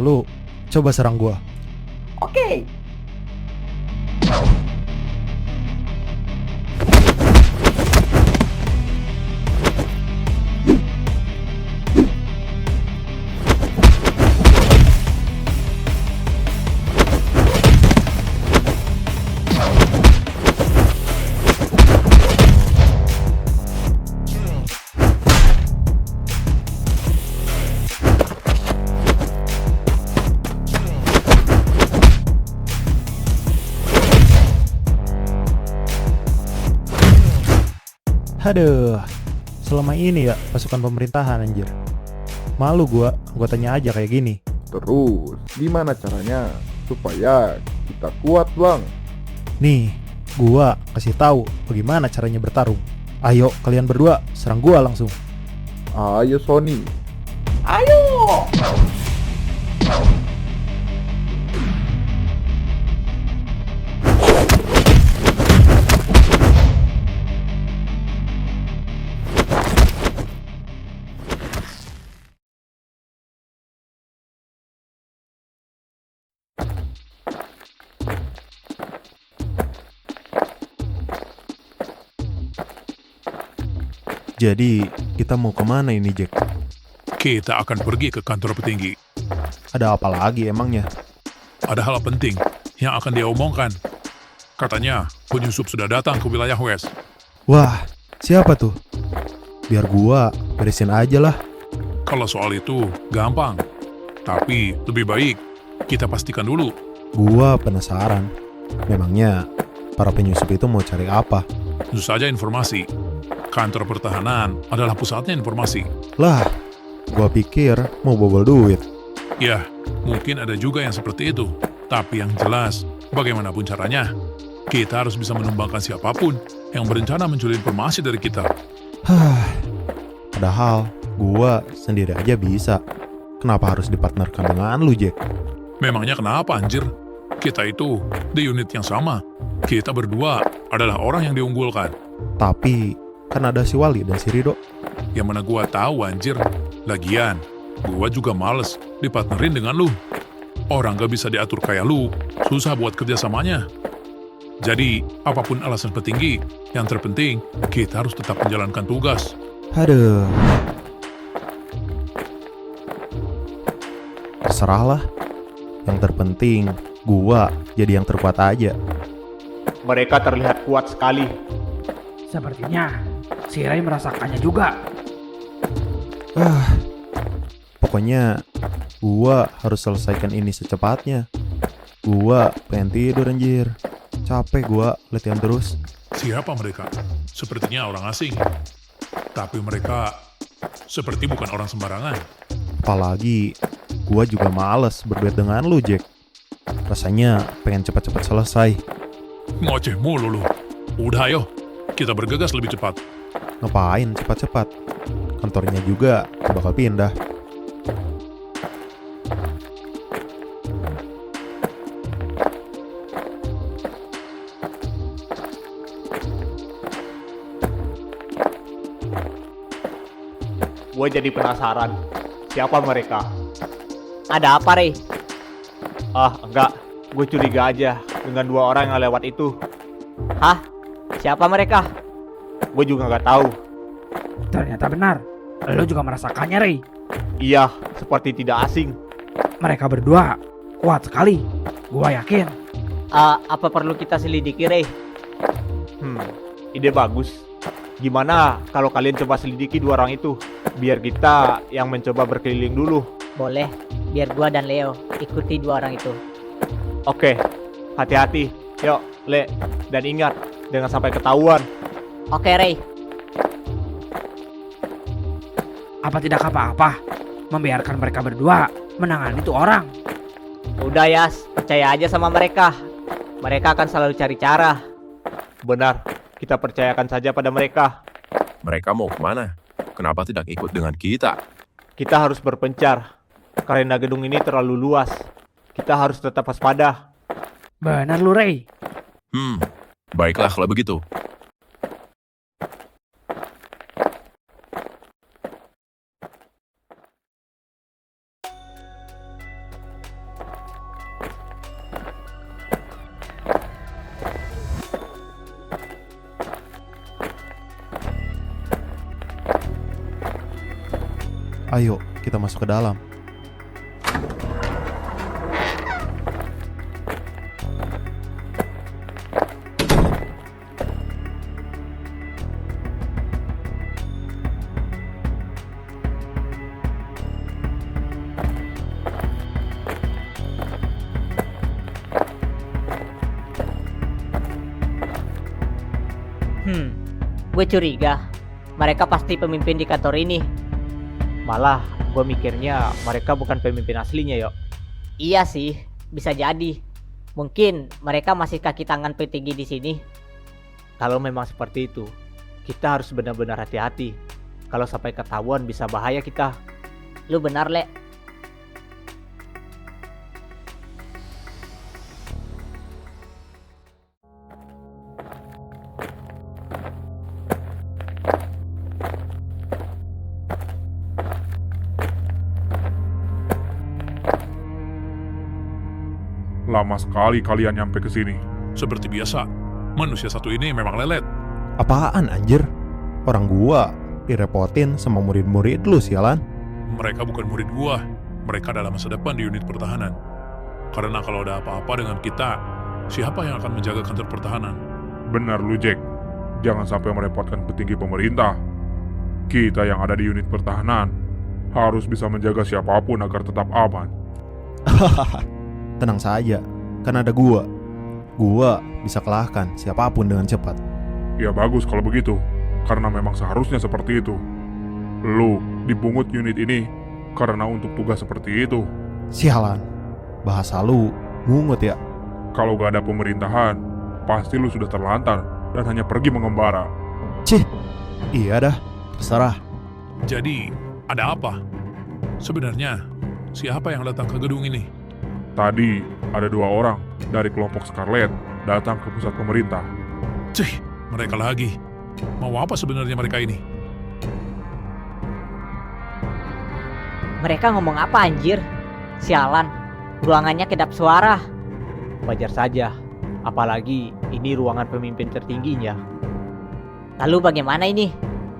Lu coba serang gua. Oke. Aduh, selama ini ya pasukan pemerintahan anjir. Malu gua, anggotanya aja kayak gini. Terus, gimana caranya supaya kita kuat, Bang? Nih, gua kasih tahu bagaimana caranya bertarung. Ayo kalian berdua serang gua langsung. Ayo Sony. Ayo. Jadi, kita mau kemana ini Jack? Kita akan pergi ke kantor petinggi. Ada apa lagi emangnya? Ada hal penting yang akan dia omongkan. Katanya, penyusup sudah datang ke wilayah West. Wah, siapa tuh? Biar gua beresin aja lah. Kalau soal itu, gampang. Tapi lebih baik kita pastikan dulu. Gua penasaran. Memangnya para penyusup itu mau cari apa? Tentu saja informasi. Kantor pertahanan adalah pusatnya informasi. Lah, gua pikir mau bobol duit. Ya, mungkin ada juga yang seperti itu. Tapi yang jelas, bagaimanapun caranya, kita harus bisa menumbangkan siapapun yang berencana mencuri informasi dari kita. Hah, padahal gua sendiri aja bisa. Kenapa harus dipartnerkan dengan lu, Jack? Memangnya kenapa, anjir? Kita itu di unit yang sama. Kita berdua adalah orang yang diunggulkan. Tapi kan ada si Wali dan si Rido. Yang mana gua tahu, anjir. Lagian, gua juga males dipartnerin dengan lu. Orang gak bisa diatur kayak lu, susah buat kerjasamanya. Jadi, apapun alasan petinggi, yang terpenting, kita harus tetap menjalankan tugas. Aduh. Terserahlah. Yang terpenting, gua jadi yang terkuat aja. Mereka terlihat kuat sekali. Sepertinya si Ray merasakannya juga. Pokoknya, gua harus selesaikan ini secepatnya. Gua pengen tidur anjir. Capek gua latihan terus. Siapa mereka? Sepertinya orang asing. Tapi mereka seperti bukan orang sembarangan. Apalagi, gua juga males berduet dengan lu, Jack. Rasanya pengen cepat-cepat selesai. Ngoceh mulu lu. Udah ayo, kita bergegas lebih cepat. Ngapain cepat-cepat? Kantornya juga bakal pindah. Gue jadi penasaran. Siapa mereka? Ada apa, Ray? Enggak. Gue curiga aja dengan dua orang yang lewat itu. Hah? Siapa mereka? Gue juga nggak tahu. Ternyata benar. Lo juga merasakannya, Ray. Iya, seperti tidak asing. Mereka berdua kuat sekali. Gua yakin. Apa perlu kita selidiki, Ray? Ide bagus. Gimana kalau kalian coba selidiki dua orang itu? Biar kita yang mencoba berkeliling dulu. Boleh, biar gua dan Leo ikuti dua orang itu. Oke, hati-hati. Yuk, Le. Dan ingat, jangan sampai ketahuan. Oke, Ray. Apa tidak apa-apa membiarkan mereka berdua menangani itu orang? Udah, Yas. Percaya aja sama mereka. Mereka akan selalu cari cara. Benar, kita percayakan saja pada mereka. Mereka mau kemana? Kenapa tidak ikut dengan kita? Kita harus berpencar. Karena gedung ini terlalu luas. Kita harus tetap waspada. Benar lu, Ray. Baiklah kalau begitu. Ayo, kita masuk ke dalam. Gue curiga mereka pasti pemimpin di kantor ini. Malah gue mikirnya mereka bukan pemimpin aslinya, Yok. Iya sih, bisa jadi. Mungkin mereka masih kaki tangan petinggi di sini. Kalau memang seperti itu, kita harus benar-benar hati-hati. Kalau sampai ketahuan bisa bahaya kita. Lu benar, Le. Lama sekali kalian nyampe ke sini. Seperti biasa, manusia satu ini memang lelet. Apaan anjir? Orang gua direpotin sama murid-murid lu sialan. Mereka bukan murid gua. Mereka adalah masa depan di unit pertahanan. Karena kalau ada apa-apa dengan kita, siapa yang akan menjaga kantor pertahanan? Benar lu, Jack. Jangan sampai merepotkan petinggi pemerintah. Kita yang ada di unit pertahanan harus bisa menjaga siapapun agar tetap aman. Tenang saja, kan ada gua. Gua bisa kalahkan siapapun dengan cepat. Ya bagus kalau begitu, karena memang seharusnya seperti itu. Lu dipungut unit ini karena untuk tugas seperti itu. Sialan, bahasa lu mungut ya. Kalau gak ada pemerintahan, pasti lu sudah terlantar dan hanya pergi mengembara. Cih, iya dah, terserah. Jadi, ada apa? Sebenarnya, siapa yang datang ke gedung ini? Tadi ada 2 orang dari kelompok Scarlet datang ke pusat pemerintah. Cih, mereka lagi. Mau apa sebenarnya mereka ini? Mereka ngomong apa anjir? Sialan, ruangannya kedap suara. Wajar saja, apalagi ini ruangan pemimpin tertingginya. Lalu bagaimana ini?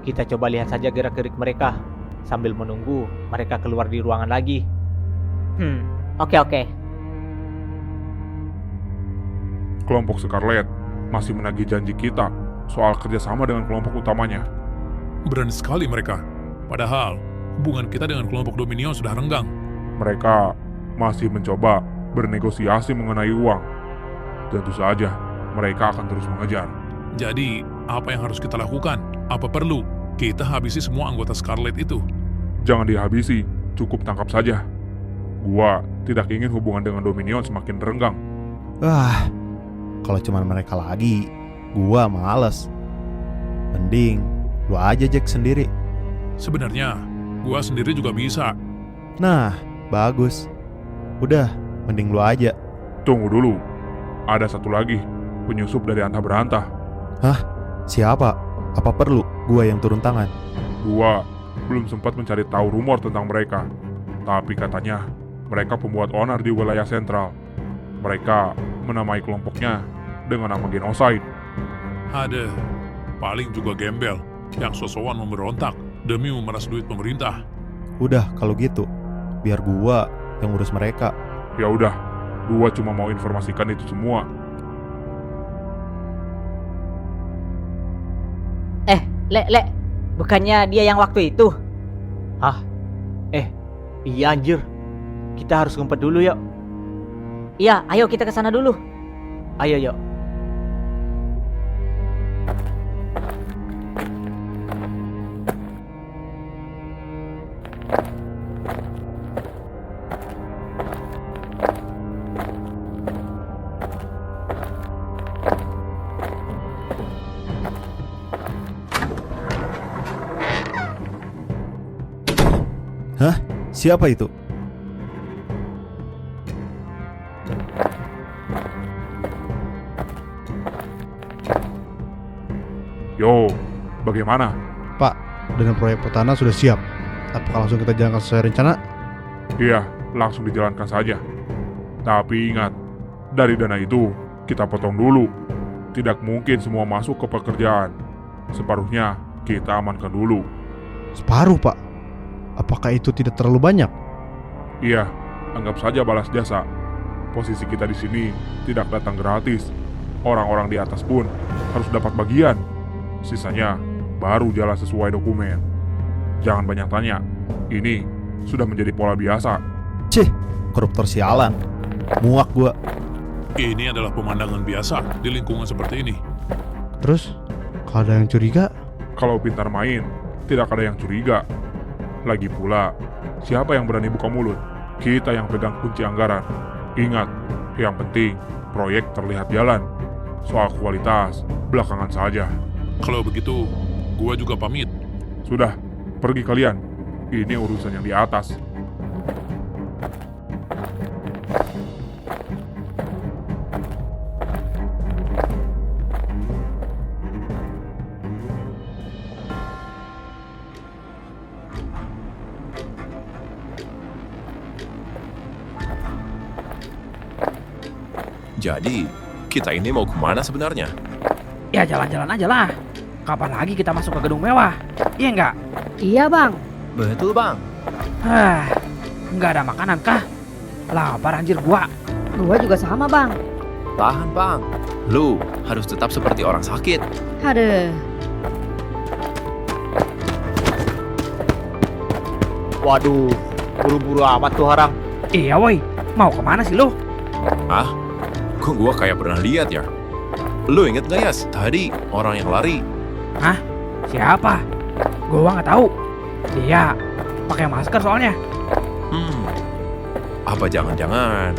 Kita coba lihat saja gerak-gerik mereka sambil menunggu mereka keluar di ruangan lagi. Oke. Kelompok Scarlet masih menagih janji kita soal kerjasama dengan kelompok utamanya. Berani sekali mereka. Padahal, hubungan kita dengan kelompok Dominion sudah renggang. Mereka masih mencoba bernegosiasi mengenai uang. Tentu saja, mereka akan terus mengejar. Jadi, apa yang harus kita lakukan? Apa perlu kita habisi semua anggota Scarlet itu? Jangan dihabisi, cukup tangkap saja. Gua tidak ingin hubungan dengan Dominion semakin renggang. Kalau cuma mereka lagi, gua males. Mending lu aja Jack sendiri. Sebenarnya, gua sendiri juga bisa. Nah, bagus. Udah, mending lu aja. Tunggu dulu, ada satu lagi, penyusup dari antah berantah. Siapa? Apa perlu gua yang turun tangan? Gua belum sempat mencari tahu rumor tentang mereka. Tapi katanya, mereka pembuat onar di wilayah sentral. Mereka menamai kelompoknya dengan nama genocide. Ada, paling juga gembel yang sosokan memberontak demi memeras duit pemerintah. Udah, kalau gitu, biar gua yang urus mereka. Ya udah, gua cuma mau informasikan itu semua. Le, bukannya dia yang waktu itu? Iya anjir, kita harus ngumpet dulu yuk. Iya, ayo kita ke sana dulu. Ayo yuk. Siapa itu? Yo, bagaimana? Pak, dengan proyek pertahanan sudah siap. Apakah langsung kita jalankan sesuai rencana? Iya, langsung dijalankan saja. Tapi ingat, dari dana itu kita potong dulu. Tidak mungkin semua masuk ke pekerjaan. Separuhnya kita amankan dulu. Separuh, Pak. Apakah itu tidak terlalu banyak? Iya, anggap saja balas jasa. Posisi kita di sini tidak datang gratis. Orang-orang di atas pun harus dapat bagian. Sisanya baru jalan sesuai dokumen. Jangan banyak tanya. Ini sudah menjadi pola biasa. Cih, koruptor sialan. Muak gua. Ini adalah pemandangan biasa di lingkungan seperti ini. Terus, kalau ada yang curiga, Kalau pintar main, tidak ada yang curiga. Lagi pula, siapa yang berani buka mulut? Kita yang pegang kunci anggaran. Ingat, yang penting proyek terlihat jalan. Soal kualitas, belakangan saja. Kalau begitu, gua juga pamit. Sudah, pergi kalian. Ini urusan yang di atas. Jadi, kita ini mau kemana sebenarnya? Ya jalan-jalan aja lah. Kapan lagi kita masuk ke gedung mewah? Iya nggak? Iya bang. Betul bang. Nggak ada makanan kah? Lapar anjir gua. Gua juga sama bang. Tahan bang. Lu harus tetap seperti orang sakit. Aduh. Waduh, buru-buru amat tuh orang. Iya woi, mau kemana sih lu? Ah, kok gua kayak pernah lihat ya? Lu inget gak Yas? Tadi orang yang lari. Siapa? Gua nggak tahu. Dia pakai masker soalnya. Apa jangan-jangan